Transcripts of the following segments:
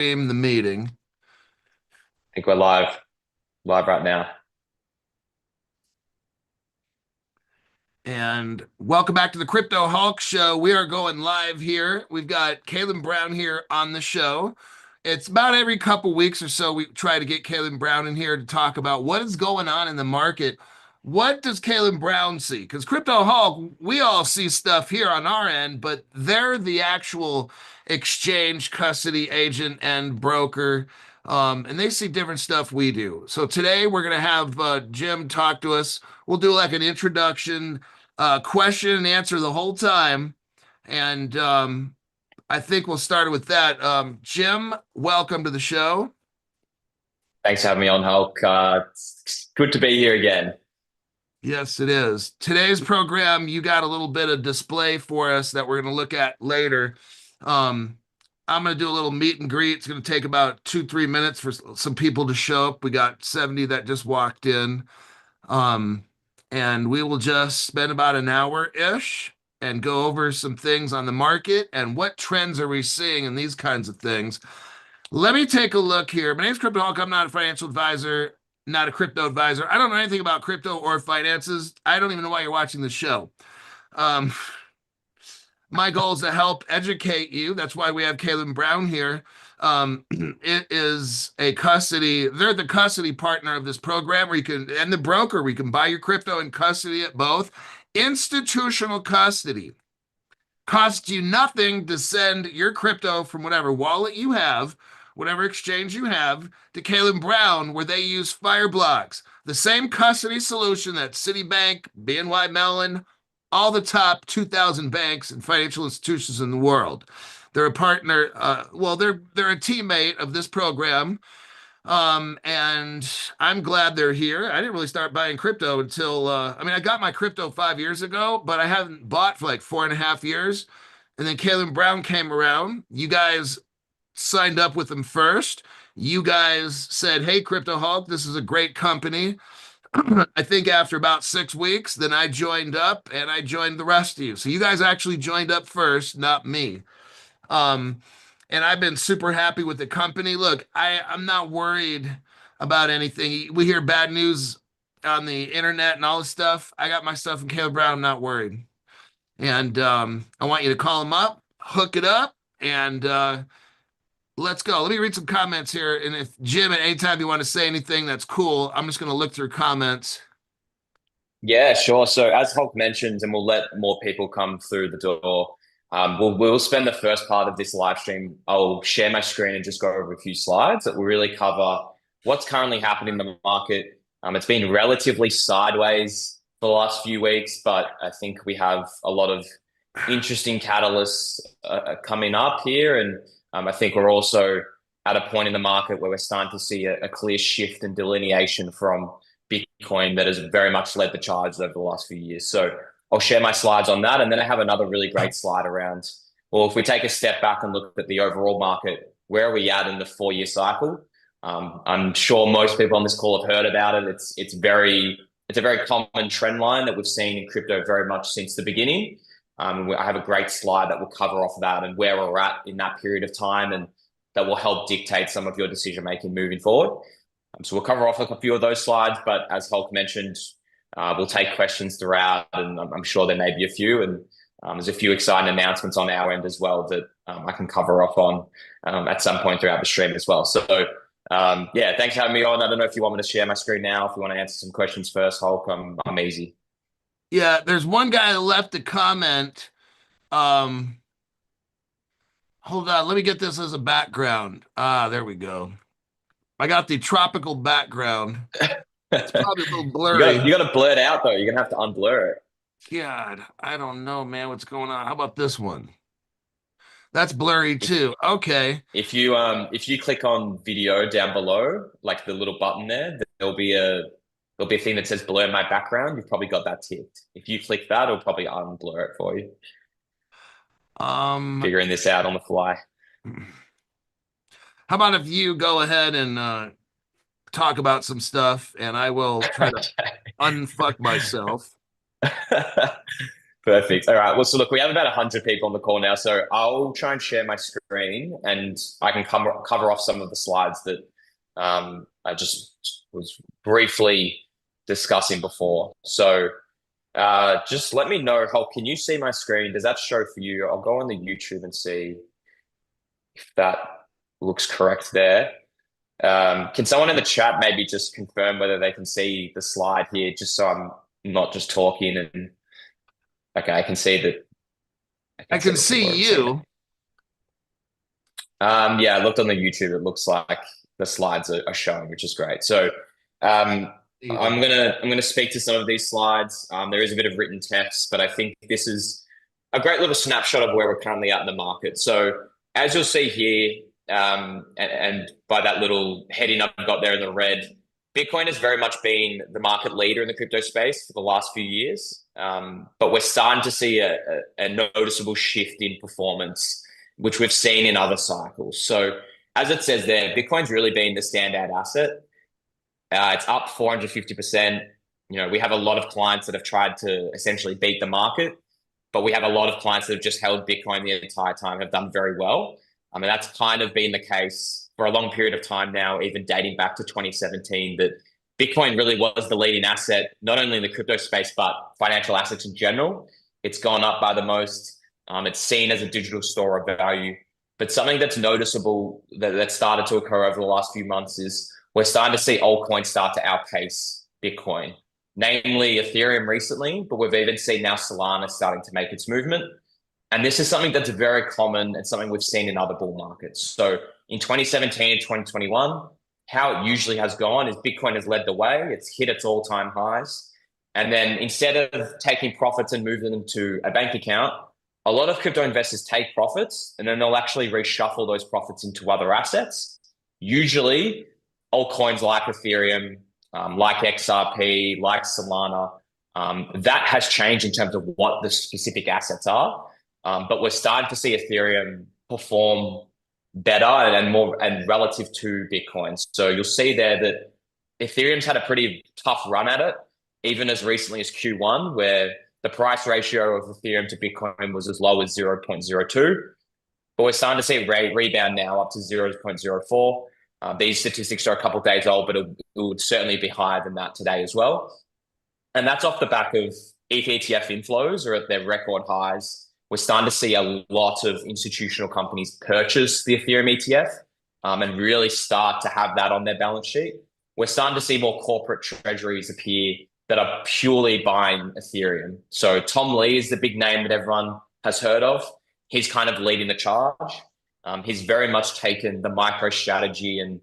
The meeting. Think we're live right now. And welcome back to the Crypto Hulk Show. We are going live here. We've got Caleb Brown here on the show. It's about every couple weeks or so we try to get Caleb Brown in here to talk about what is going on in the market. What does Caleb Brown see? Because Crypto Hulk, we all see stuff here on our end, but they're the actual exchange custody agent and broker. And they see different stuff we do. So today we're going to have Jim talk to us. We'll do like an introduction, question and answer the whole time. And I think we'll start with that. Jim, welcome to the show. Thanks for having me on, Hulk. It's good to be here again. Yes, it is. Today's program, you got a little bit of display for us that we're going to look at later. Um, I'm going to do a little meet and greet. It's going to take about 2-3 minutes for some people to show up. We got 70 that just walked in. Um, and we will just spend about an hour-ish and go over some things on the market and what trends are we seeing and these kinds of things. Let me take a look here. My name's Crypto Hawk. I'm not a financial advisor, not a crypto advisor. I don't know anything about crypto or finances. I don't even know why you're watching the show. Um, my goal is to help educate you. That's why we have Caleb Brown here. It is a custody, they're the custody partner of this program where you can, and the broker, we can buy your crypto and custody it both. Institutional custody costs you nothing to send your crypto from whatever wallet you have, whatever exchange you have, to Caleb Brown, where they use Fireblocks, the same custody solution that Citibank, BNY Mellon, all the top 2,000 banks and financial institutions in the world. They're a partner. They're a teammate of this program, and I'm glad they're here. I didn't really start buying crypto until, I got my crypto 5 years ago, but I haven't bought for like 4.5 years. And then Caleb Brown came around. You guys signed up with them first. You guys said, "Hey, Crypto Hulk, this is a great company." I think after about 6 weeks, then I joined up and I joined the rest of you. So you guys actually joined up first, not me. Um, and I've been super happy with the company. Look, I'm not worried about anything. We hear bad news on the internet and all this stuff. I got my stuff in Caleb Brown. I'm not worried. And I want you to call him up, hook it up, and let's go. Let me read some comments here. And if Jim, at any time you want to say anything, that's cool. I'm just going to look through comments. Yeah, sure. So as Hulk mentioned, and we'll let more people come through the door. We'll spend the first part of this live stream. I'll share my screen and just go over a few slides that will really cover what's currently happening in the market. It's been relatively sideways for the last few weeks, but I think we have a lot of interesting catalysts coming up here, and I think we're also at a point in the market where we're starting to see a clear shift and delineation from Bitcoin that has very much led the charge over the last few years. So I'll share my slides on that. And then I have another really great slide around, well, if we take a step back and look at the overall market, where are we at in the 4 year cycle? I'm sure most people on this call have heard about it. It's a very common trend line that we've seen in crypto very much since the beginning. I have a great slide that will cover off that and where we're at in that period of time, and that will help dictate some of your decision making moving forward. So we'll cover off a few of those slides, but as Hulk mentioned, we'll take questions throughout, and I'm sure there may be a few. And there's a few exciting announcements on our end as well that I can cover off on at some point throughout the stream as well. So yeah, thanks for having me on. I don't know if you want me to share my screen now. If you want to answer some questions first, Hulk, I'm easy. Yeah, there's one guy that left a comment. Um, Hold on, let me get this as a background. Ah, there we go. I got the tropical background. It's probably a little You blurry. got to blur it out though. You're gonna have to unblur it. God, I don't know, man, what's going on. How about this one? That's blurry If too. Okay. if you click on video down below, like the little button there, there'll be a thing that says blur my background. You've probably got that ticked. If you click that, it'll probably unblur it for you. Um, Figuring this out on the fly. how about if you go ahead and talk about some stuff and I will try to unfuck myself. Perfect. All right. Well, so look, we have about 100 people on the call now, so I'll try and share my screen, and I can cover off some of the slides that I just was briefly discussing before. So just let me know, Hulk, can you see my screen? Does that show for you? I'll go on the YouTube and see if that looks correct there. Can someone in the chat maybe just confirm whether they can see the slide here, just so I'm not just talking and okay, I can see that I I can see can that see people are seeing it. you. Yeah, I looked on the YouTube. It looks like the slides are showing, which is great. So um, I'm gonna speak to some of these slides. There is a bit of written text, but I think this is a great little snapshot of where we're currently at in the market. So as you'll see here, and by that little heading I've got there in the red, Bitcoin has very much been the market leader in the crypto space for the last few years. But we're starting to see a noticeable shift in performance, which we've seen in other cycles. So as it says there, Bitcoin's really been the standout asset. It's up 450%. You know, we have a lot of clients that have tried to essentially beat the market, but we have a lot of clients that have just held Bitcoin the entire time, have done very well. I mean, that's kind of been the case for a long period of time now, even dating back to 2017, that Bitcoin really was the leading asset, not only in the crypto space, but financial assets in general. It's gone up by the most. It's seen as a digital store of value. But something that's noticeable that started to occur over the last few months is we're starting to see altcoins start to outpace Bitcoin, namely Ethereum recently, but we've even seen now Solana starting to make its movement. And this is something that's very common and something we've seen in other bull markets. So in 2017 and 2021, how it usually has gone is Bitcoin has led the way. It's hit its all-time highs. And then instead of taking profits and moving them to a bank account, a lot of crypto investors take profits and then they'll actually reshuffle those profits into other assets. Usually altcoins like Ethereum, like XRP, like Solana, that has changed in terms of what the specific assets are. But we're starting to see Ethereum perform better and more and relative to Bitcoin. So you'll see there that Ethereum's had a pretty tough run at it, even as recently as Q1, where the price ratio of Ethereum to Bitcoin was as low as 0.02. But we're starting to see a rebound now up to 0.04. These statistics are a couple of days old, but it would certainly be higher than that today as well. And that's off the back of ETH ETF inflows are at their record highs. We're starting to see a lot of institutional companies purchase the Ethereum ETF and really start to have that on their balance sheet. We're starting to see more corporate treasuries appear that are purely buying Ethereum. So Tom Lee is the big name that everyone has heard of. He's kind of leading the charge. He's very much taken the micro strategy and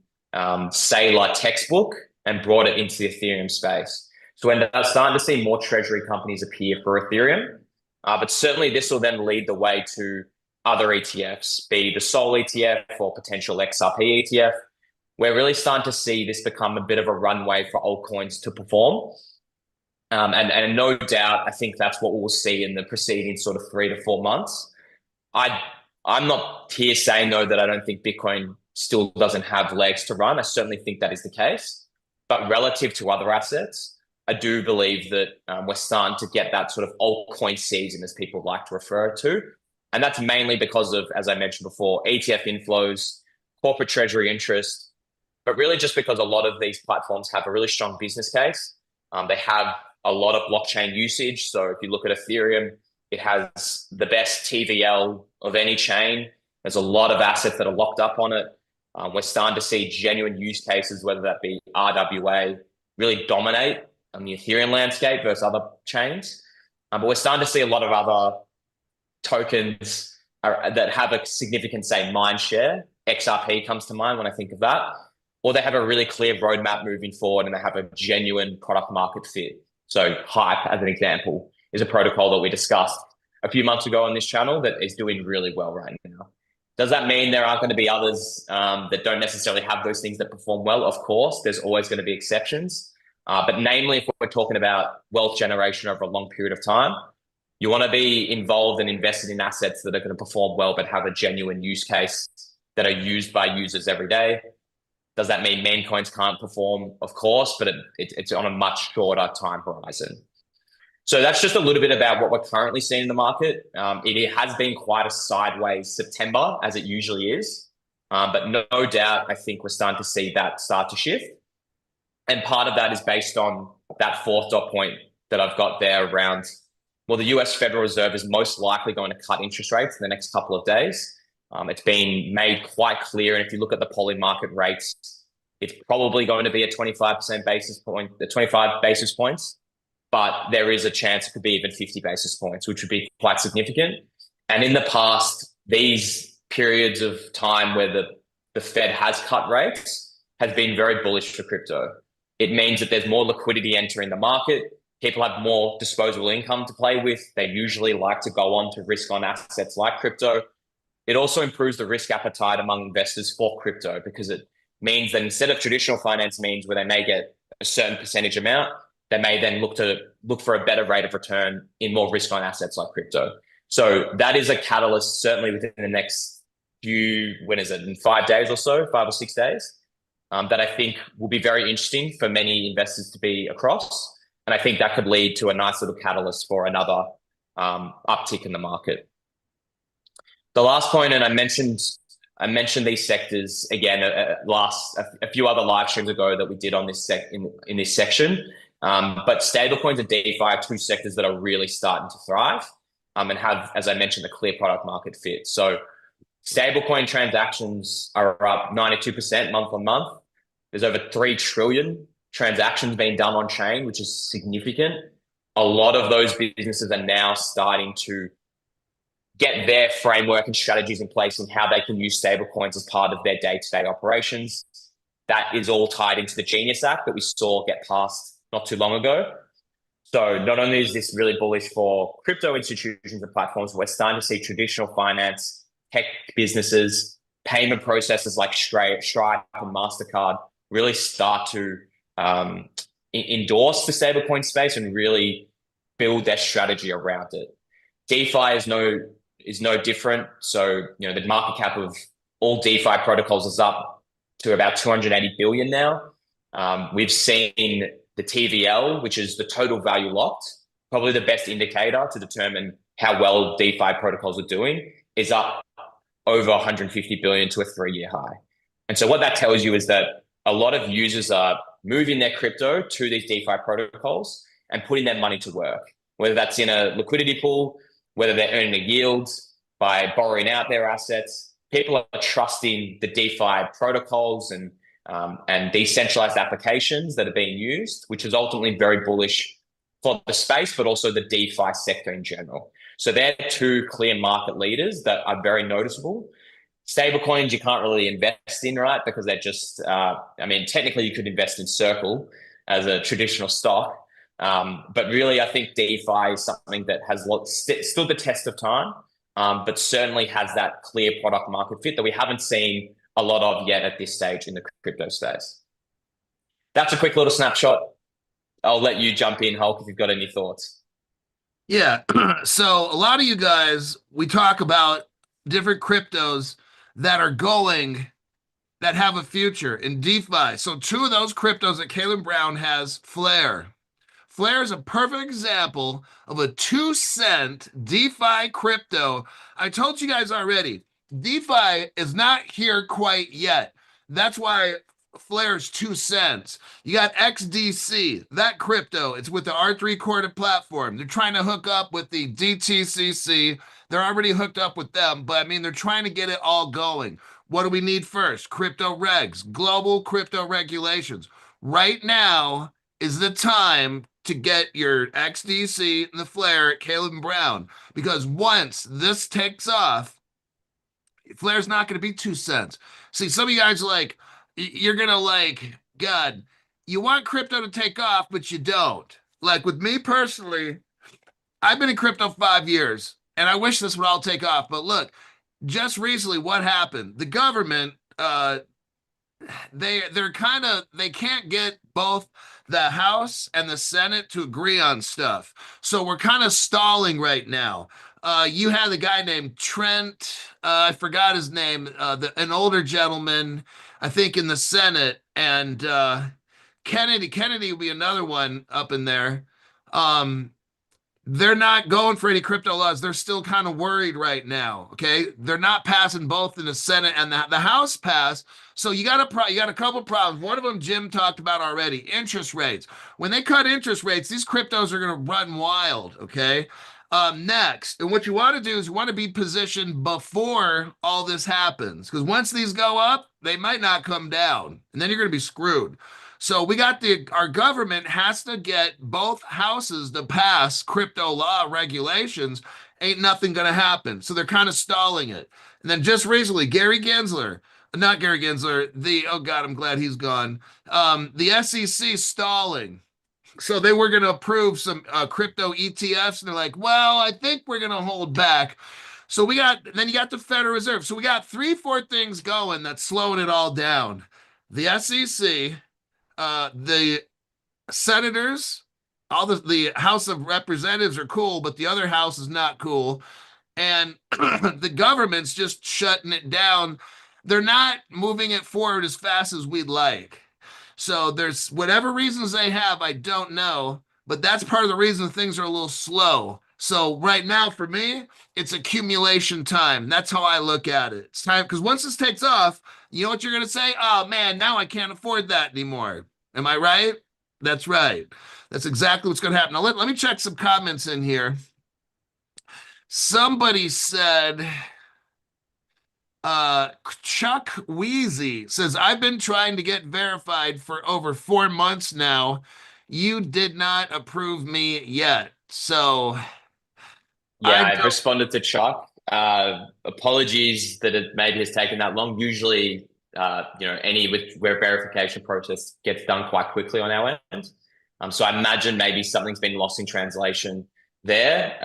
Saylor textbook and brought it into the Ethereum space. So we're starting to see more treasury companies appear for Ethereum. But certainly this will then lead the way to other ETFs, be the Sol ETF or potential XRP ETF. We're really starting to see this become a bit of a runway for altcoins to perform. And no doubt, I think that's what we'll see in the preceding sort of 3 to 4 months. I'm not here saying, though, that I don't think Bitcoin still doesn't have legs to run. I certainly think that is the case. But relative to other assets, I do believe that we're starting to get that sort of altcoin season, as people like to refer to. And that's mainly because of, as I mentioned before, ETF inflows, corporate treasury interest, but really just because a lot of these platforms have a really strong business case. They have a lot of blockchain usage. So if you look at Ethereum, it has the best TVL of any chain. There's a lot of assets that are locked up on it. We're starting to see genuine use cases, whether that be RWA, really dominate on the Ethereum landscape versus other chains. But we're starting to see a lot of other tokens that have a significant, say, mind share. XRP comes to mind when I think of that. Or they have a really clear roadmap moving forward and they have a genuine product market fit. So Hype, as an example, is a protocol that we discussed a few months ago on this channel that is doing really well right now. Does that mean there aren't going to be others that don't necessarily have those things that perform well? Of course, there's always going to be exceptions. But namely, if we're talking about wealth generation over a long period of time, you want to be involved and invested in assets that are going to perform well, but have a genuine use case that are used by users every day. Does that mean meme coins can't perform? Of course, but it's on a much shorter time horizon. So that's just a little bit about what we're currently seeing in the market. It has been quite a sideways September, as it usually is. But no doubt, I think we're starting to see that start to shift. And part of that is based on that fourth dot point that I've got there around, well, the US Federal Reserve is most likely going to cut interest rates in the next couple of days. It's been made quite clear. And if you look at the poly market rates, it's probably going to be a 25% basis point, the 25 basis points, but there is a chance it could be even 50 basis points, which would be quite significant. And in the past, these periods of time where the Fed has cut rates has been very bullish for crypto. It means that there's more liquidity entering the market. People have more disposable income to play with. They usually like to go on to risk on assets like crypto. It also improves the risk appetite among investors for crypto because it means that instead of traditional finance means where they may get a certain percentage amount, they may then look for a better rate of return in more risk on assets like crypto. So that is a catalyst, certainly within the next when is it, in 5 days or so, 5 or 6 days, that I think will be very interesting for many investors to be across. And I think that could lead to a nice little catalyst for another uptick in the market. The last point, and I mentioned these sectors again a few other live streams ago that we did on this in this section. But stablecoins and DeFi are two sectors that are really starting to thrive and have, as I mentioned, a clear product market fit. So stablecoin transactions are up 92% month on month. There's over 3 trillion transactions being done on chain, which is significant. A lot of those businesses are now starting to get their framework and strategies in place and how they can use stablecoins as part of their day-to-day operations. That is all tied into the Genius Act that we saw get passed not too long ago. So not only is this really bullish for crypto institutions and platforms, we're starting to see traditional finance, tech businesses, payment processes like Stripe and MasterCard really start to endorse the stablecoin space and really build their strategy around it. DeFi is no different. So, the market cap of all DeFi protocols is up to about 280 billion now. We've seen the TVL, which is the total value locked, probably the best indicator to determine how well DeFi protocols are doing, is up over 150 billion to a 3-year high. And so what that tells you is that a lot of users are moving their crypto to these DeFi protocols and putting their money to work, whether that's in a liquidity pool, whether they're earning a yield by borrowing out their assets. People are trusting the DeFi protocols and decentralized applications that are being used, which is ultimately very bullish for the space, but also the DeFi sector in general. So they're two clear market leaders that are very noticeable. Stablecoins you can't really invest in, right? Because they're just, technically you could invest in Circle as a traditional stock. But really, I think DeFi is something that has stood the test of time, but certainly has that clear product market fit that we haven't seen a lot of yet at this stage in the crypto space. That's a quick little snapshot. I'll let you jump in, Hulk, if you've got any thoughts. Yeah. So a lot of you guys, we talk about different cryptos that have a future in DeFi. So 2 of those cryptos that Caleb Brown has, Flare. Flare is a perfect example of a 2-cent DeFi crypto. I told you guys already, DeFi is not here quite yet. That's why Flare's 2 cents. You got XDC, that crypto. It's with the R3 Corda platform. They're trying to hook up with the DTCC. They're already hooked up with them, but they're trying to get it all going. What do we need first? Crypto regs, global crypto regulations. Right now is the time to get your XDC and the Flare at Caleb Brown, because once this takes off, Flare's not going to be 2 cents. See, some of you guys you're going to God, you want crypto to take off, but you don't. Like with me personally, I've been in crypto 5 years and I wish this would all take off. But look, just recently, what happened? The government, they can't get both the House and the Senate to agree on stuff. So we're kind of stalling right now. You had the guy named Trent, I forgot his name, an older gentleman, I think in the Senate, and Kennedy will be another one up in there. They're not going for any crypto laws. They're still kind of worried right now. Okay, they're not passing both in the Senate and the House passed. So you got a couple problems. One of them Jim talked about already: interest rates. When they cut interest rates, these cryptos are going to run wild. Okay. Next, and what you want to do is you want to be positioned before all this happens, because once these go up, they might not come down, and then you're going to be screwed. So we got our government has to get both houses to pass crypto law regulations. Ain't nothing going to happen. So they're kind of stalling it. And then just recently, not Gary Gensler, oh God, I'm glad he's gone. The SEC stalling. So they were going to approve some crypto ETFs, and they're like, well, I think we're going to hold back. So then you got the Federal Reserve. So we got three, four things going that's slowing it all down. The SEC, the senators, all the House of Representatives are cool, but the other house is not cool. And the government's just shutting it down. They're not moving it forward as fast as we'd like. So there's whatever reasons they have, I don't know, but that's part of the reason things are a little slow. So right now for me, it's accumulation time. That's how I look at it. It's time because once this takes off, you know what you're going to say? Oh man, now I can't afford that anymore. Am I right? That's right. That's exactly what's going to happen. Now let me check some comments in here. Somebody said, Chuck Wheezy says, I've been trying to get verified for over 4 months now. You did not approve me yet. So Yeah, I I've don't. responded to Chuck. Apologies that it maybe has taken that long. Usually, any where verification process gets done quite quickly on our end. So I imagine maybe something's been lost in translation there,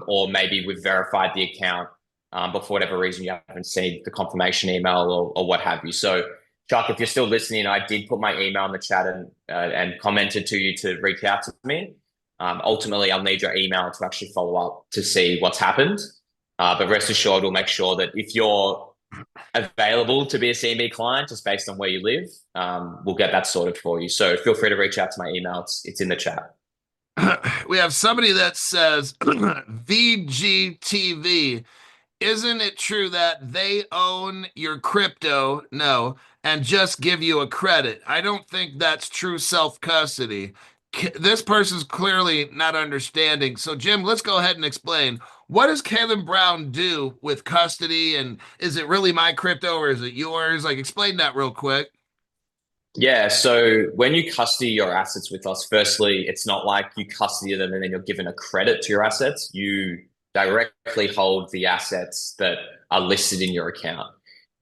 or maybe we've verified the account, but for whatever reason you haven't seen the confirmation email or what have you. So Chuck, if you're still listening, I did put my email in the chat and commented to you to reach out to me. Ultimately, I'll need your email to actually follow up to see what's happened. But rest assured, we'll make sure that if you're available to be a CME client, just based on where you live, we'll get that sorted for you. So feel free to reach out to my email. It's in the chat. We have somebody that says VGTV. Isn't it true that they own your crypto? No, and just give you a credit. I don't think that's true self-custody. This person's clearly not understanding. So, Jim, let's go ahead and explain. What does Caleb Brown do with custody? And is it really my crypto or is it yours? Like, explain that real quick. Yeah, so when you custody your assets with us, firstly, it's not like you custody them and then you're given a credit to your assets. You directly hold the assets that are listed in your account.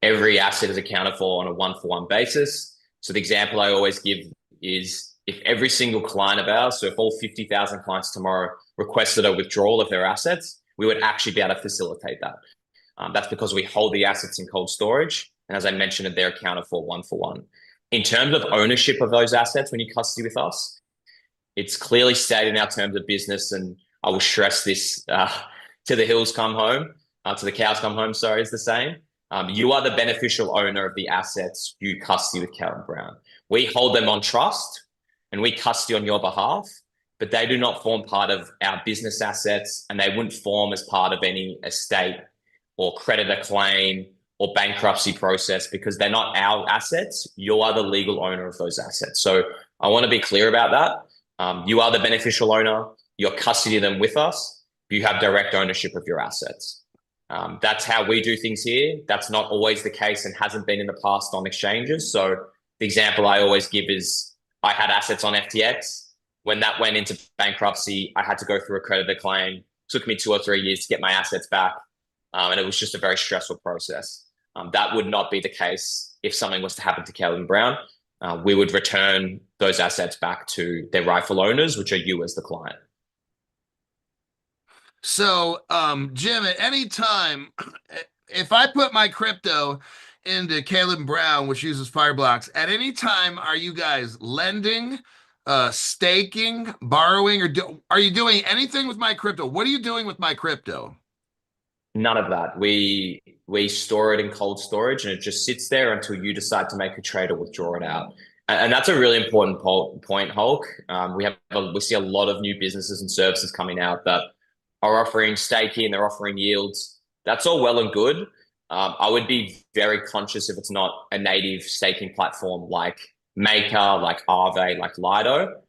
Every asset is accounted for on a one-for-one basis. So the example I always give is if every single client of ours, so if all 50,000 clients tomorrow requested a withdrawal of their assets, we would actually be able to facilitate that. That's because we hold the assets in cold storage. And as I mentioned, they're accounted for one for one. In terms of ownership of those assets, when you custody with us, it's clearly stated in our terms of business, and I will stress this to the hills come home, to the cows come home, sorry, is the same. You are the beneficial owner of the assets you custody with Caleb Brown. We hold them on trust and we custody on your behalf, but they do not form part of our business assets and they wouldn't form as part of any estate or creditor claim or bankruptcy process because they're not our assets. You are the legal owner of those assets. So I want to be clear about that. You are the beneficial owner. You're custodying them with us. You have direct ownership of your assets. That's how we do things here. That's not always the case and hasn't been in the past on exchanges. So the example I always give is I had assets on FTX. When that went into bankruptcy, I had to go through a creditor claim. It took me 2 or 3 years to get my assets back. And it was just a very stressful process. That would not be the case if something was to happen to Caleb Brown. We would return those assets back to their rightful owners, which are you as the client. So, Jim, at any time, if I put my crypto into Caleb Brown, which uses Fireblocks, at any time, are you guys lending, staking, borrowing, or are you doing anything with my crypto? What are you doing with my crypto? None of that. We store it in cold storage and it just sits there until you decide to make a trade or withdraw it out. And that's a really important point, Hulk. We see a lot of new businesses and services coming out that are offering staking, they're offering yields. That's all well and good. I would be very conscious if it's not a native staking platform like Maker, like Aave, like Lido.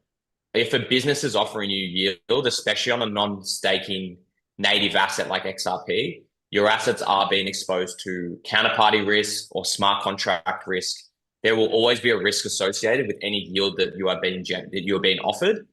If a business is offering you yield, especially on a non-staking native asset like XRP, your assets are being exposed to counterparty risk or smart contract risk. There will always be a risk associated with any yield that you are being offered.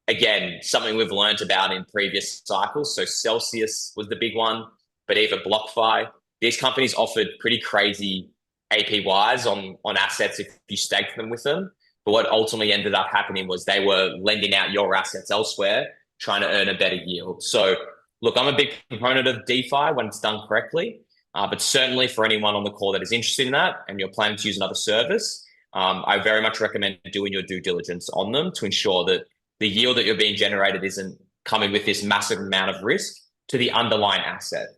Again, something we've learned about in previous cycles. So Celsius was the big one, but even BlockFi, these companies offered pretty crazy APYs on assets if you staked them with them. But what ultimately ended up happening was they were lending out your assets elsewhere, trying to earn a better yield. So, look, I'm a big proponent of DeFi when it's done correctly. But certainly for anyone on the call that is interested in that and you're planning to use another service, I very much recommend doing your due diligence on them to ensure that the yield that you're being generated isn't coming with this massive amount of risk to the underlying asset.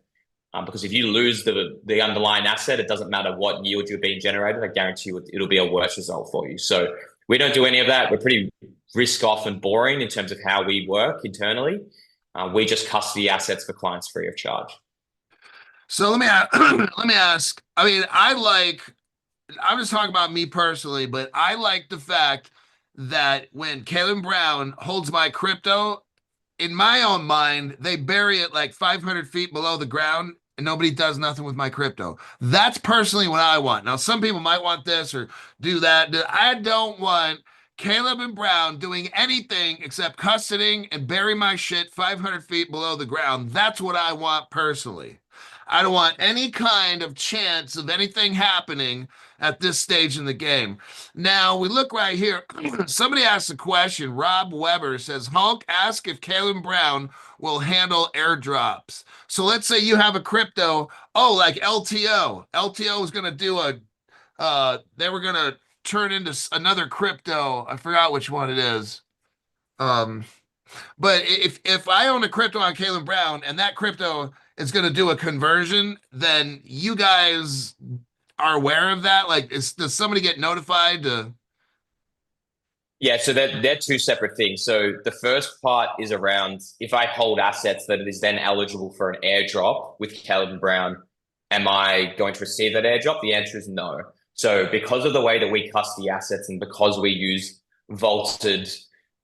Because if you lose the underlying asset, it doesn't matter what yield you're being generated. I guarantee you it'll be a worse result for you. So we don't do any of that. We're pretty risk off and boring in terms of how we work internally. We just custody assets for clients free of charge. So let me let me ask. I mean, I'm just talking about me personally, but I like the fact that when Caleb Brown holds my crypto, in my own mind, they bury it like 500 feet below the ground and nobody does nothing with my crypto. That's personally what I want. Now, some people might want this or do that. I don't want Caleb and Brown doing anything except custodying and bury my shit 500 feet below the ground. That's what I want personally. I don't want any kind of chance of anything happening at this stage in the game. Now, we look right here. Somebody asked a question. Rob Weber says, Hulk, ask if Caleb Brown will handle airdrops. So let's say you have a crypto, like LTO. LTO is going to do they were going to turn into another crypto. I forgot which one it is. But if I own a crypto on Caleb Brown and that crypto is going to do a conversion, then you guys are aware of that? Like, does somebody get notified to? Yeah, so they're two separate things. So the first part is around if I hold assets that it is then eligible for an airdrop with Caleb Brown, am I going to receive that airdrop? The answer is no. So because of the way that we custody assets and because we use vaulted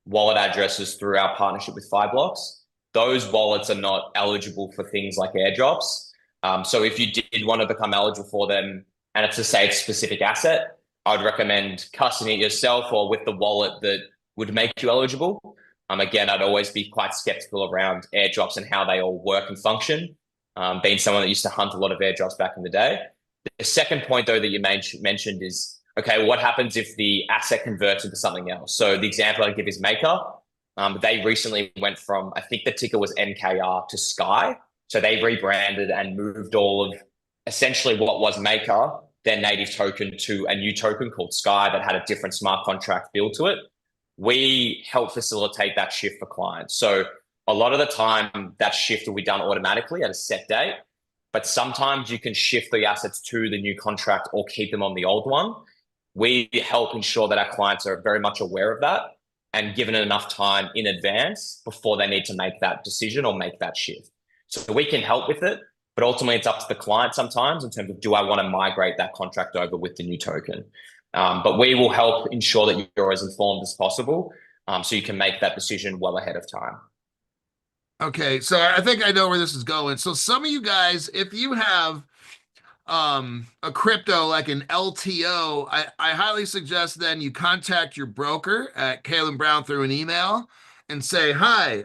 wallet addresses through our partnership with Fireblocks, those wallets are not eligible for things like airdrops. So if you did want to become eligible for them, and it's a safe specific asset, I would recommend custodying it yourself or with the wallet that would make you eligible. Again, I'd always be quite skeptical around airdrops and how they all work and function. Being someone that used to hunt a lot of airdrops back in the day. The second point, though, that you mentioned is, okay, what happens if the asset converts into something else? So the example I give is Maker. They recently went from, I think the ticker was NKR to Sky. So they rebranded and moved all of essentially what was Maker, their native token, to a new token called Sky that had a different smart contract built to it. We help facilitate that shift for clients. So a lot of the time that shift will be done automatically at a set date, but sometimes you can shift the assets to the new contract or keep them on the old one. We help ensure that our clients are very much aware of that and given enough time in advance before they need to make that decision or make that shift. So we can help with it, but ultimately it's up to the client sometimes in terms of, do I want to migrate that contract over with the new token? But we will help ensure that you're as informed as possible so you can make that decision well ahead of time. Okay, so I think I know where this is going. So some of you guys, if you have a crypto like an LTO, I highly suggest then you contact your broker at Caleb Brown through an email and say, hi,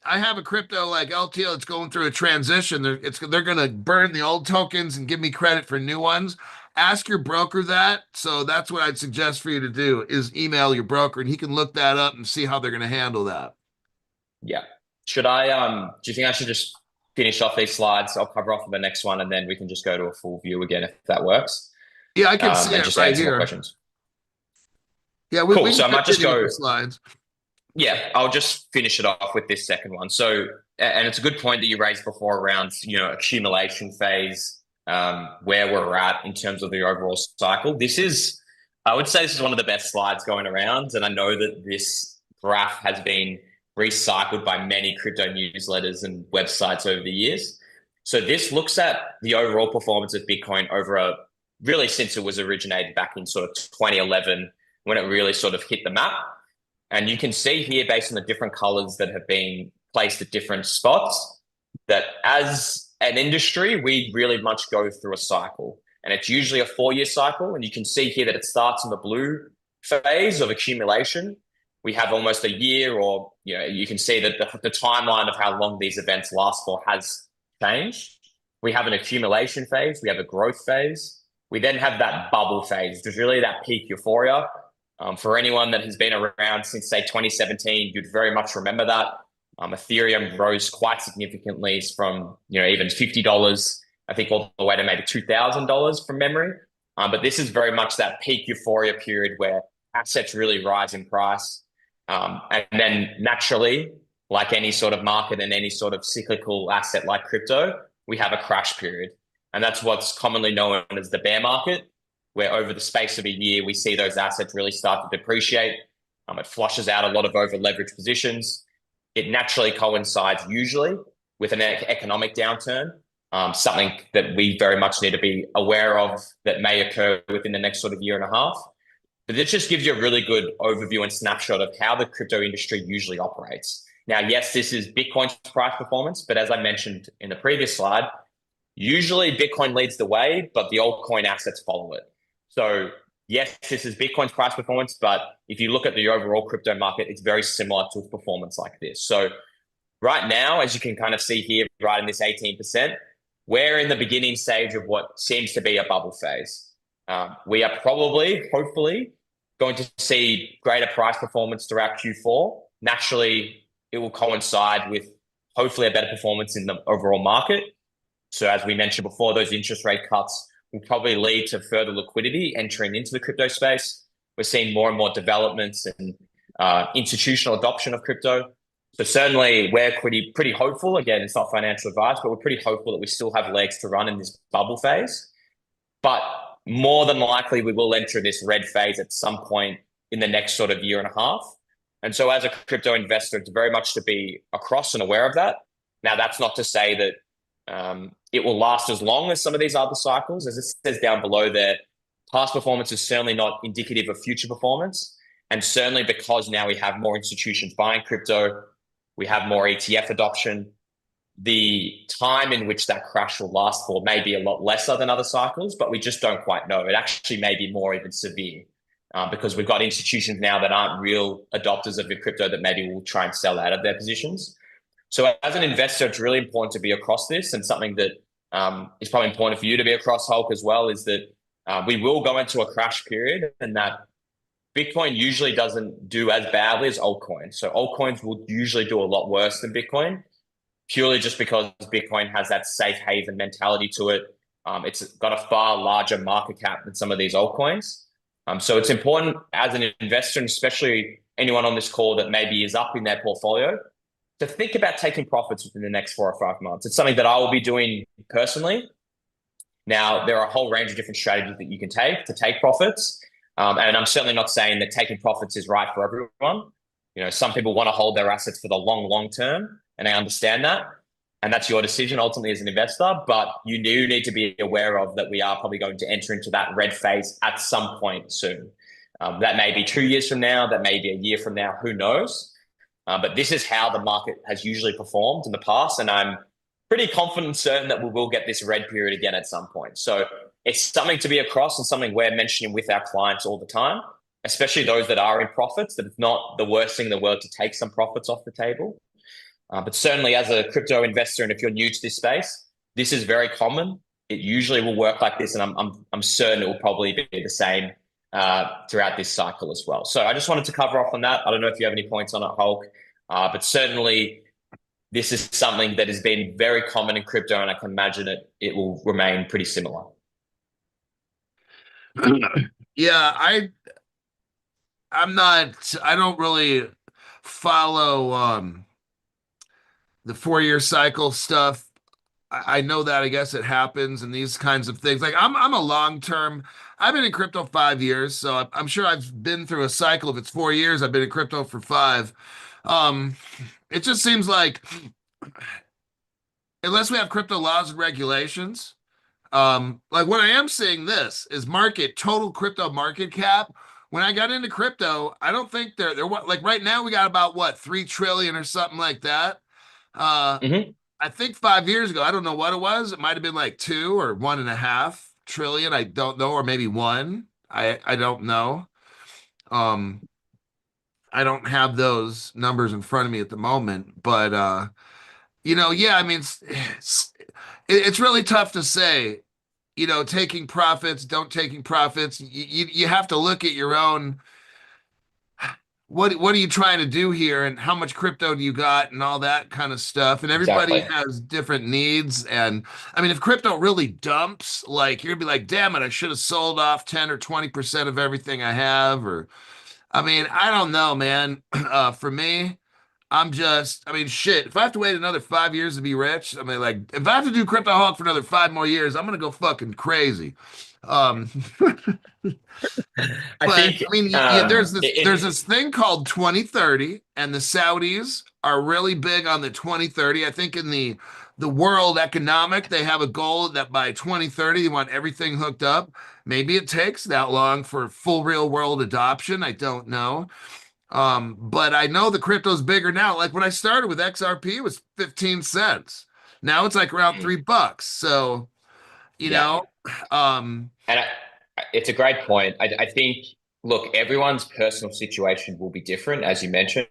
I have a crypto like LTO. It's going through a transition. They're going to burn the old tokens and give me credit for new ones. Ask your broker that. So that's what I'd suggest for you to do is email your broker and he can look that up and see how they're going to handle that. Yeah. Should I, do you think I should just finish off these slides? I'll cover off the next one and then we can just go to a full view again if that works. Yeah, I can see and it just right answer more here. questions. Yeah, Cool. we So I can might just continue go. with the slides. Yeah, I'll just finish it off with this second one. So, and it's a good point that you raised before around, accumulation phase, where we're at in terms of the overall cycle. This is I would say this is one of the best slides going around, and I know that this graph has been recycled by many crypto newsletters and websites over the years. So this looks at the overall performance of Bitcoin over a really since it was originated back in sort of 2011 when it really sort of hit the map. And you can see here, based on the different colors that have been placed at different spots, that as an industry, we really much go through a cycle. And it's usually a 4 year cycle. And you can see here that it starts in the blue phase of accumulation. We have almost a year, or you can see that the timeline of how long these events last for has changed. We have an accumulation phase, we have a growth phase. We then have that bubble phase, which is really that peak euphoria. For anyone that has been around since, say, 2017, you'd very much remember that. Ethereum rose quite significantly from even $50, I think, all the way to maybe $2,000 from memory. But this is very much that peak euphoria period where assets really rise in price. And then naturally, like any sort of market and any sort of cyclical asset like crypto, we have a crash period. And that's what's commonly known as the bear market, where over the space of a year, we see those assets really start to depreciate. It flushes out a lot of over leveraged positions. It naturally coincides usually with an economic downturn, something that we very much need to be aware of that may occur within the next sort of year and a half. But this just gives you a really good overview and snapshot of how the crypto industry usually operates. Now, yes, this is Bitcoin's price performance, but as I mentioned in the previous slide, usually Bitcoin leads the way, but the altcoin assets follow it. So yes, this is Bitcoin's price performance, but if you look at the overall crypto market, it's very similar to performance like this. So right now, as you can kind of see here, right in this 18%, we're in the beginning stage of what seems to be a bubble phase. We are probably, hopefully, going to see greater price performance throughout Q4. Naturally, it will coincide with hopefully a better performance in the overall market. So as we mentioned before, those interest rate cuts will probably lead to further liquidity entering into the crypto space. We're seeing more and more developments and institutional adoption of crypto. So certainly we're pretty hopeful. Again, it's not financial advice, but we're pretty hopeful that we still have legs to run in this bubble phase. But more than likely, we will enter this red phase at some point in the next sort of year and a half. And so as a crypto investor, it's very much to be across and aware of that. Now, that's not to say that it will last as long as some of these other cycles. As it says down below there, past performance is certainly not indicative of future performance. And certainly because now we have more institutions buying crypto, we have more ETF adoption, the time in which that crash will last for may be a lot lesser than other cycles, but we just don't quite know. It actually may be more even severe because we've got institutions now that aren't real adopters of the crypto that maybe will try and sell out of their positions. So as an investor, it's really important to be across this, and something that is probably important for you to be across, Hulk, as well, is that we will go into a crash period, and that Bitcoin usually doesn't do as badly as altcoins. So altcoins will usually do a lot worse than Bitcoin, purely just because Bitcoin has that safe haven mentality to it. It's got a far larger market cap than some of these altcoins. So it's important as an investor, and especially anyone on this call that maybe is up in their portfolio, to think about taking profits within the next 4 or 5 months. It's something that I will be doing personally. Now, there are a whole range of different strategies that you can take to take profits. And I'm certainly not saying that taking profits is right for everyone. Some people want to hold their assets for the long term, and I understand that. And that's your decision ultimately as an investor. But you do need to be aware of that we are probably going to enter into that red phase at some point soon. That may be 2 years from now, that may be a year from now, who knows? But this is how the market has usually performed in the past. And I'm pretty confident and certain that we will get this red period again at some point. So it's something to be across, and something we're mentioning with our clients all the time, especially those that are in profits, that it's not the worst thing in the world to take some profits off the table. But certainly as a crypto investor, and if you're new to this space, this is very common. It usually will work like this, and I'm certain it will probably be the same throughout this cycle as well. So I just wanted to cover off on that. I don't know if you have any points on it, Hulk, but certainly this is something that has been very common in crypto, and I can imagine it will remain pretty similar. Yeah, I don't really follow the 4 year cycle stuff. I know that, I guess it happens and these kinds of things. Like I'm a long term. I've been in crypto 5 years, so I'm sure I've been through a cycle. If it's 4 years, I've been in crypto for five. Um, it just seems like unless we have crypto laws and regulations, like what I am seeing this is market total crypto market cap. When I got into crypto, I don't think they're what like right now we got about what 3 trillion or something like that. Uh, Hmm. I think 5 years ago, I don't know what it was. It might have been like 2 or 1.5 trillion. I don't know, or maybe one. I don't know. Um, I don't have those numbers in front of me at the moment, but yeah, I mean, it's really tough to say. Taking profits, don't taking profits. You have to look at your own. What are you trying to do here, and how much crypto do you got, and all that kind of stuff. And everybody Exactly. has different needs. And I mean, if crypto really dumps, like you're gonna be like, damn it, I should have sold off 10 or 20% of everything I have. Or I mean, I don't know, man. For me, I mean, shit. If I have to wait another 5 years to be rich, I mean, like, if I have to do crypto hawk for another 5 more years, I'm gonna go fucking crazy. Um, I but think I mean, um, there's this thing called 2030, and the Saudis are really big on the 2030. I think in the World Economic, they have a goal that by 2030 they want everything hooked up. Maybe it takes that long for full real world adoption. I don't know. But I know the crypto's bigger now. Like when I started with XRP, it was 15 cents. Now it's like around it, $3. So, you yeah. know, um, And it's a great point. I think, look, everyone's personal situation will be different, as you mentioned.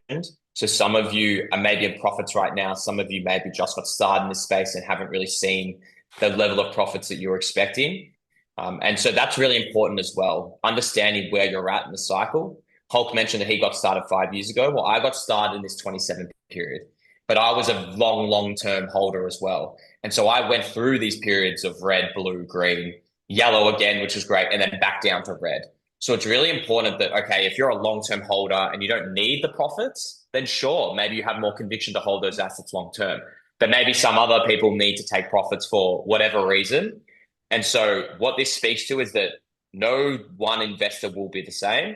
So some of you are maybe in profits right now. Some of you maybe just got started in this space and haven't really seen the level of profits that you're expecting. And so that's really important as well, understanding where you're at in the cycle. Hulk mentioned that he got started 5 years ago. Well, I got started in this 27 period, but I was a long term holder as well. And so I went through these periods of red, blue, green, yellow again, which is great, and then back down to red. So it's really important that, okay, if you're a long-term holder and you don't need the profits, then sure, maybe you have more conviction to hold those assets long term. But maybe some other people need to take profits for whatever reason. And so what this speaks to is that no one investor will be the same.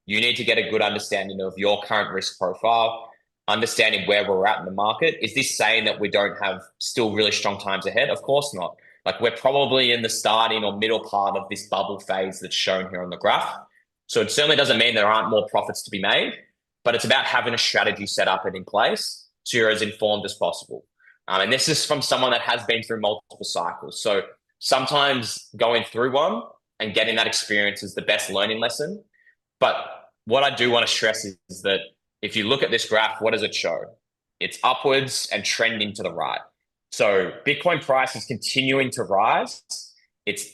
You need to get a good understanding of your current risk profile, understanding where we're at in the market. Is this saying that we don't have still really strong times ahead? Of course not. Like we're probably in the starting or middle part of this bubble phase that's shown here on the graph. So it certainly doesn't mean there aren't more profits to be made, but it's about having a strategy set up and in place so you're as informed as possible. And this is from someone that has been through multiple cycles. So sometimes going through one and getting that experience is the best learning lesson. But what I do want to stress is that if you look at this graph, what does it show? It's upwards and trending to the right. So Bitcoin price is continuing to rise. It's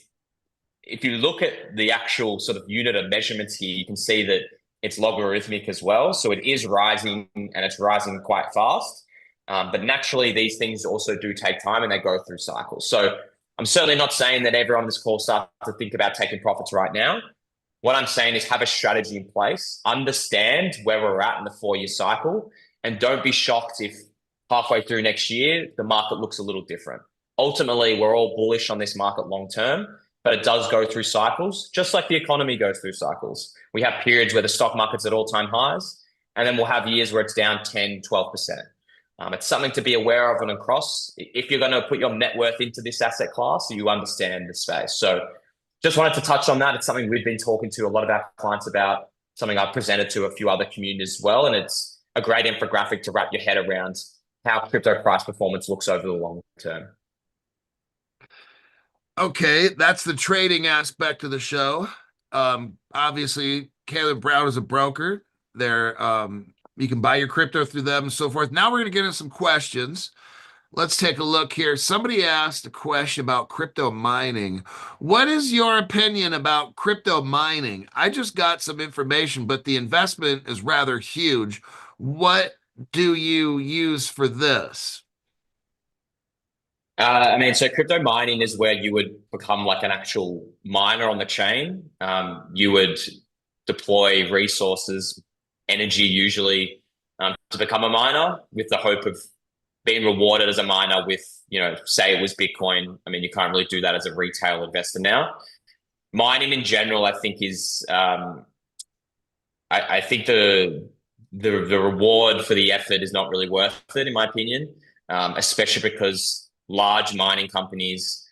If you look at the actual sort of unit of measurements here, you can see that it's logarithmic as well. So it is rising and it's rising quite fast. But naturally, these things also do take time and they go through cycles. So I'm certainly not saying that everyone on this call starts to think about taking profits right now. What I'm saying is have a strategy in place, understand where we're at in the 4 year cycle, and don't be shocked if halfway through next year, the market looks a little different. Ultimately, we're all bullish on this market long term, but it does go through cycles, just like the economy goes through cycles. We have periods where the stock market's at all time highs, and then we'll have years where it's down 10, 12%. It's something to be aware of and across if you're going to put your net worth into this asset class, so you understand the space. So just wanted to touch on that. It's something we've been talking to a lot of our clients about, something I've presented to a few other communities as well. And it's a great infographic to wrap your head around how crypto price performance looks over the long term. okay, that's the trading aspect of the show. Obviously, Caleb Brown is a broker. You can buy your crypto through them and so forth. Now we're going to get into some questions. Let's take a look here. Somebody asked a question about crypto mining. What is your opinion about crypto mining? I just got some information, but the investment is rather huge. What do you use for this? So crypto mining is where you would become like an actual miner on the chain. You would deploy resources, energy usually, to become a miner with the hope of being rewarded as a miner with, say it was Bitcoin. I mean, you can't really do that as a retail investor now. mining in general, I think is I think the reward for the effort is not really worth it, in my opinion, especially because large mining companies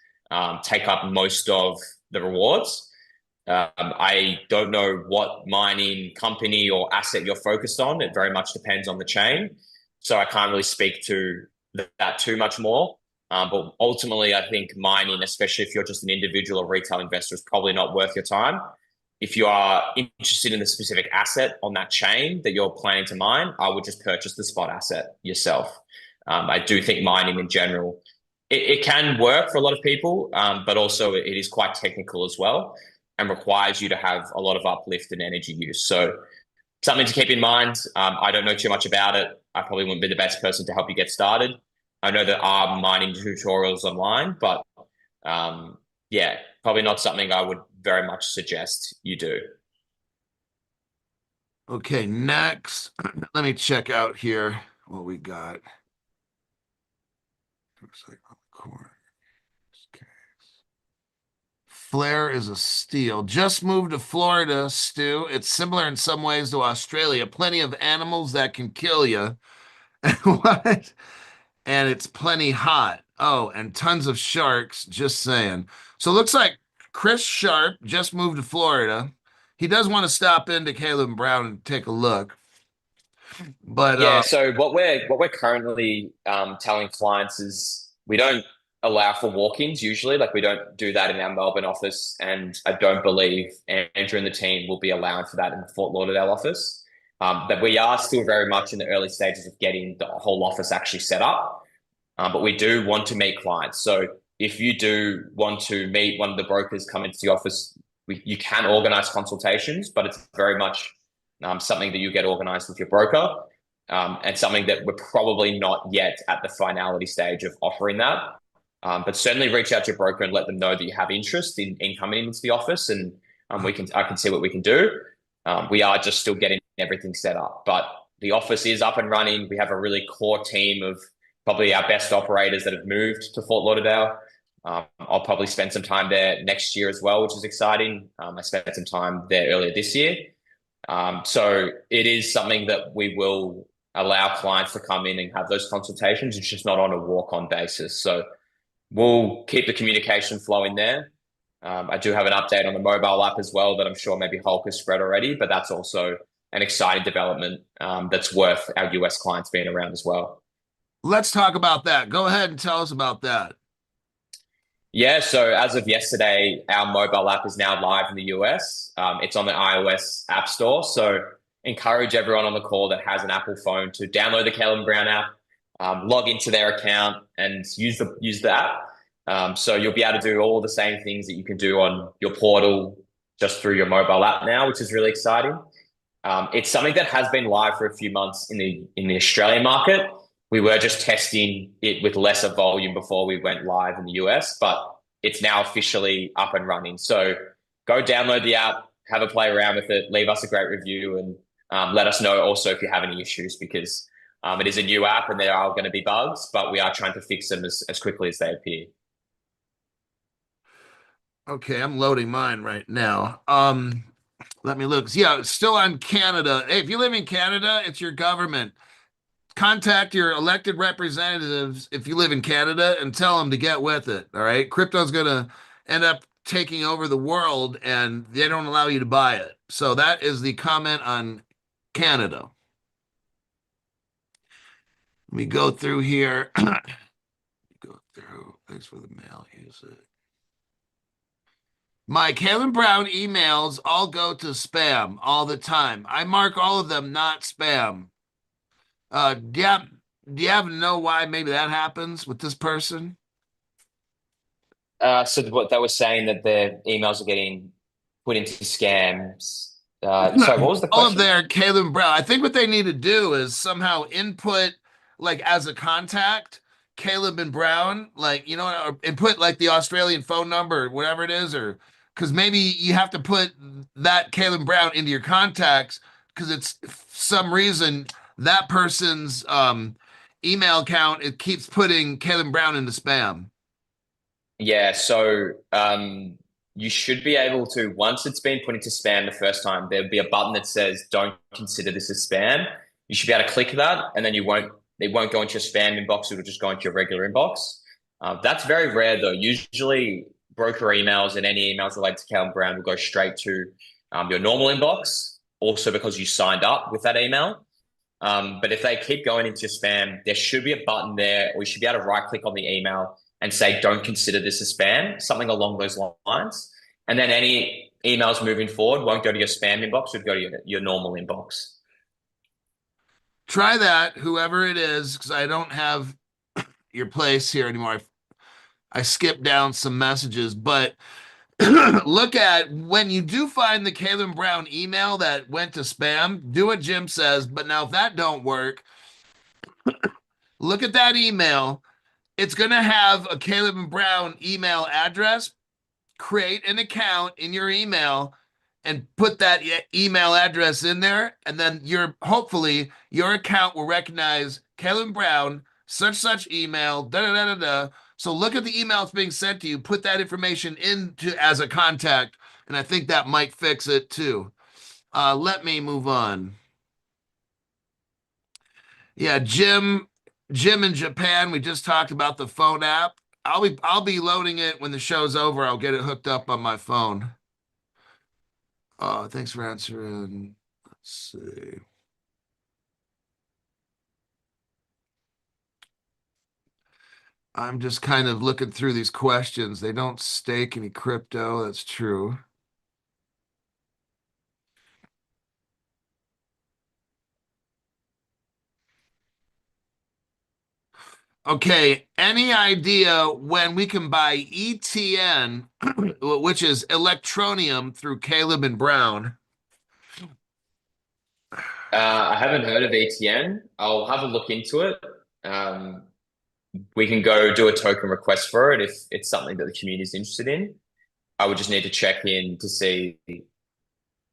take up most of the rewards. I don't know what mining company or asset you're focused on. It very much depends on the chain. So I can't really speak to that too much more. But ultimately, I think mining, especially if you're just an individual or retail investor, is probably not worth your time. If you are interested in the specific asset on that chain that you're planning to mine, I would just purchase the spot asset yourself. I do think mining in general, it can work for a lot of people, but also it is quite technical as well and requires you to have a lot of uplift and energy use. So something to keep in mind. I don't know too much about it. I probably wouldn't be the best person to help you get started. I know there are mining tutorials online, but yeah, probably not something I would very much suggest you do. Okay, next, let me check out here what we got. Looks like on the corner. Okay. Flare is a steal. Just moved to Florida, Stu. It's similar in some ways to Australia. Plenty of animals that can kill you. What? And it's plenty hot. Oh, and tons of sharks. Just saying. So it looks like Chris Sharp just moved to Florida. He does want to stop into Caleb Brown and take a look. But Yeah, so what we're currently telling clients is we don't allow for walk-ins usually. Like we don't do that in our Melbourne office, and I don't believe Andrew and the team will be allowing for that in the Fort Lauderdale office. But we are still very much in the early stages of getting the whole office actually set up. But we do want to meet clients. So if you do want to meet one of the brokers, come into the office, you can organize consultations, but it's very much something that you get organized with your broker, and something that we're probably not yet at the finality stage of offering that. But certainly reach out to your broker and let them know that you have interest in coming into the office, and I can see what we can do. We are just still getting everything set up, but the office is up and running. We have a really core team of probably our best operators that have moved to Fort Lauderdale. I'll probably spend some time there next year as well, which is exciting. I spent some time there earlier this year. So it is something that we will allow clients to come in and have those consultations. It's just not on a walk-on basis. So we'll keep the communication flowing there. I do have an update on the mobile app as well that I'm sure maybe Hulk has spread already, but that's also an exciting development that's worth our US clients being around as well. let's talk about that. Go ahead and tell us about that. Yeah, so as of yesterday, our mobile app is now live in the US. It's on the iOS App Store. So encourage everyone on the call that has an Apple phone to download the Caleb Brown app, log into their account, and use the app. So you'll be able to do all the same things that you can do on your portal just through your mobile app now, which is really exciting. It's something that has been live for a few months in the Australian market. We were just testing it with lesser volume before we went live in the US, but it's now officially up and running. So go download the app, have a play around with it, leave us a great review, and let us know also if you have any issues, because it is a new app and there are going to be bugs, but we are trying to fix them as quickly as they appear. Okay, I'm loading mine right now. Let me look. Yeah, it's still on Canada. Hey, if you live in Canada, it's your government. Contact your elected representatives if you live in Canada and tell them to get with it. All right. Crypto's going to end up taking over the world and they don't allow you to buy it. So that is the comment on Canada. Let me go through here. Go through. Thanks for the mail. Use it. My Caleb Brown emails all go to spam all the time. I mark all of them not spam. Do you have to know why maybe that happens with this person? So what they were saying that their emails are getting put into scams. No, Sorry, what was the all of question? their Caleb Brown. I think what they need to do is somehow input, like as a contact, Caleb and Brown, like, you know, or input like the Australian phone number or whatever it is, or because maybe you have to put that Caleb Brown into your contacts because it's some reason that person's email account, it keeps putting Caleb Brown into spam. Yeah, so you should be able to, once it's been put into spam the first time, there'll be a button that says, don't consider this as spam. You should be able to click that, and then it won't go into your spam inbox. It'll just go into your regular inbox. That's very rare though. Usually broker emails and any emails related to Calvin Brown will go straight to your normal inbox, also because you signed up with that email. But if they keep going into your spam, there should be a button there, or you should be able to right click on the email and say, don't consider this as spam, something along those lines. And then any emails moving forward won't go to your spam inbox, it would go to your normal inbox. Try that, whoever it is, because I don't have your place here anymore. I skipped down some messages, but look at when you do find the Caleb Brown email that went to spam, do what Jim says. But now, if that don't work, look at that email. It's going to have a Caleb Brown email address. Create an account in your email and put that email address in there, and then hopefully your account will recognize Caleb Brown, such email, da da da da da. So look at the email that's being sent to you, put that information into as a contact, and I think that might fix it too. Let me move on. Yeah, Jim in Japan, we just talked about the phone app. I'll be loading it when the show's over. I'll get it hooked up on my phone. Thanks for answering. Let's see. I'm just kind of looking through these questions. They don't stake any crypto. That's true. Okay, any idea when we can buy ETN, which is Electronium, through Caleb and Brown? I haven't heard of ETN. I'll have a look into it. Um, we can go do a token request for it if it's something that the community is interested in. I would just need to check in to see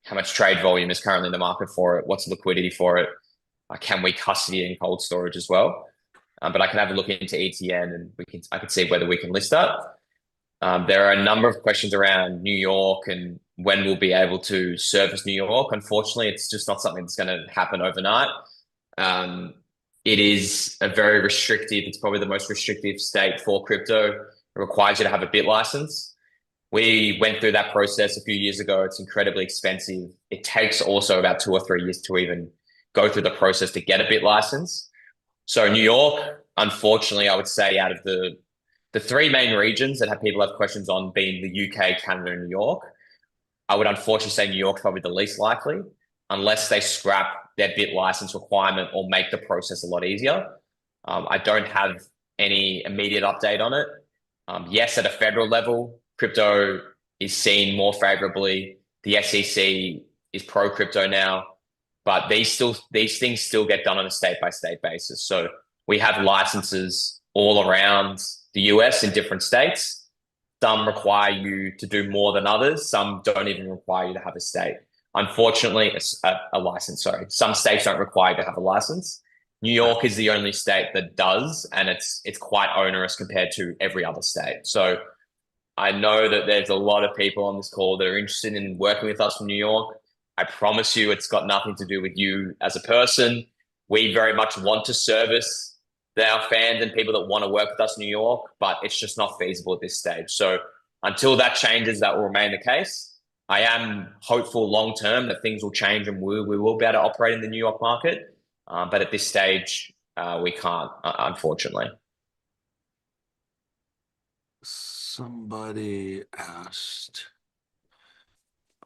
how much trade volume is currently in the market for it, what's the liquidity for it, can we custody it in cold storage as well? But I can have a look into ETN and I can see whether we can list that. There are a number of questions around New York and when we'll be able to service New York. Unfortunately, it's just not something that's going to happen overnight. It is a very restrictive, it's probably the most restrictive state for crypto. It requires you to have a bit license. We went through that process a few years ago. It's incredibly expensive. It takes also about 2 or 3 years to even go through the process to get a bit license. So New York, unfortunately, I would say out of the three main regions that people have questions on being the UK, Canada, and New York, I would unfortunately say New York probably the least likely, unless they scrap their bit license requirement or make the process a lot easier. I don't have any immediate update on it. Yes, at a federal level, crypto is seen more favorably. The SEC is pro crypto now, but these things still get done on a state by state basis. So we have licenses all around the US in different states. Some require you to do more than others. Some don't even require you to have a state. Unfortunately, a license, sorry. Some states don't require you to have a license. New York is the only state that does, and it's quite onerous compared to every other state. So I know that there's a lot of people on this call that are interested in working with us from New York. I promise you it's got nothing to do with you as a person. We very much want to service our fans and people that want to work with us in New York, but it's just not feasible at this stage. So until that changes, that will remain the case. I am hopeful long term that things will change and we will be able to operate in the New York market. But at this stage, we can't, unfortunately. Somebody asked.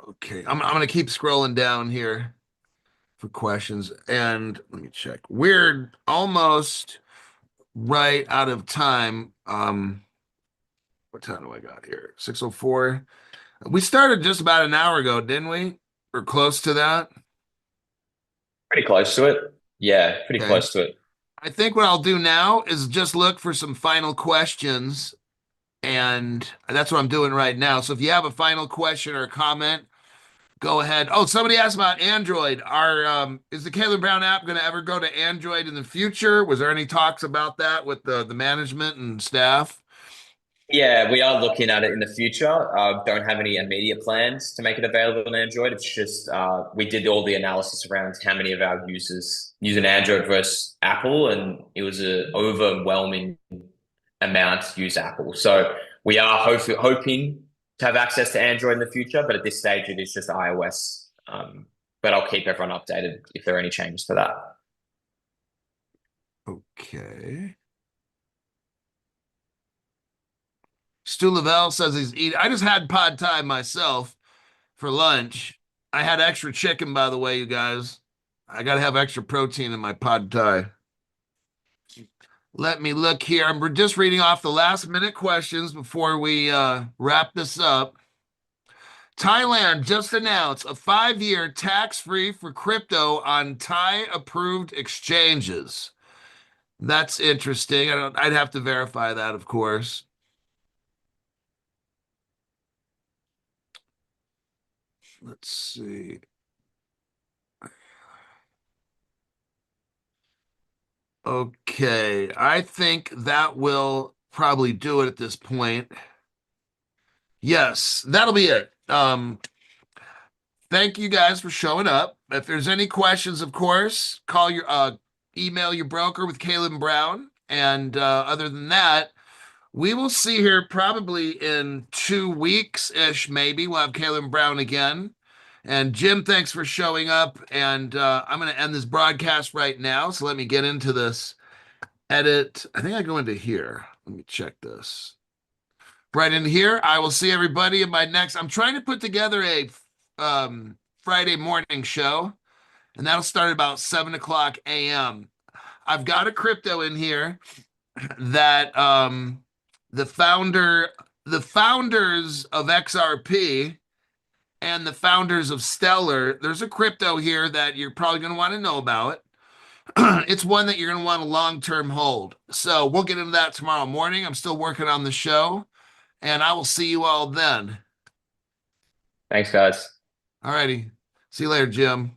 Okay, I'm going to keep scrolling down here for questions, and let me check. We're almost right out of time. What time do I got here? 6:04. We started just about an hour ago, didn't we? Or close to that. Pretty close to it. Yeah, pretty Okay. close to it. I think what I'll do now is just look for some final questions, and that's what I'm doing right now. So if you have a final question or a comment, go ahead. Oh, somebody asked about Android. Is the Caleb Brown app going to ever go to Android in the future? Was there any talks about that with the management and staff? Yeah, we are looking at it in the future. Don't have any immediate plans to make it available on Android. It's just we did all the analysis around how many of our users use an Android versus Apple, and it was an overwhelming amount use Apple. So we are hoping to have access to Android in the future, but at this stage it is just iOS. But I'll keep everyone updated if there are any changes for that. Okay. Stu Lavelle says he's eating. I just had pad thai myself for lunch. I had extra chicken, by the way, you guys. I got to have extra protein in my pad thai. Let me look here. I'm just reading off the last minute questions before we wrap this up. Thailand just announced a 5-year tax-free for crypto on Thai-approved exchanges. That's interesting. I'd have to verify that, of course. Let's see. Okay, I think that will probably do it at this point. Yes, that'll be it. Thank you guys for showing up. If there's any questions, of course, call your email your broker with Caleb Brown. And other than that, we will see here probably in 2 weeks-ish, maybe. We'll have Caleb Brown again. And Jim, thanks for showing up. And I'm going to end this broadcast right now. So let me get into this. Edit. I think I go into here. Let me check this. Right in here. I will see everybody in my next. I'm trying to put together a Friday morning show, and that'll start at about 7 o'clock a.m. I've got a crypto in here that the founders of XRP and the founders of Stellar, there's a crypto here that you're probably going to want to know about. It's one that you're going to want a long-term hold. So we'll get into that tomorrow morning. I'm still working on the show, and I will see you all then. Thanks, guys. All righty. See you later, Jim.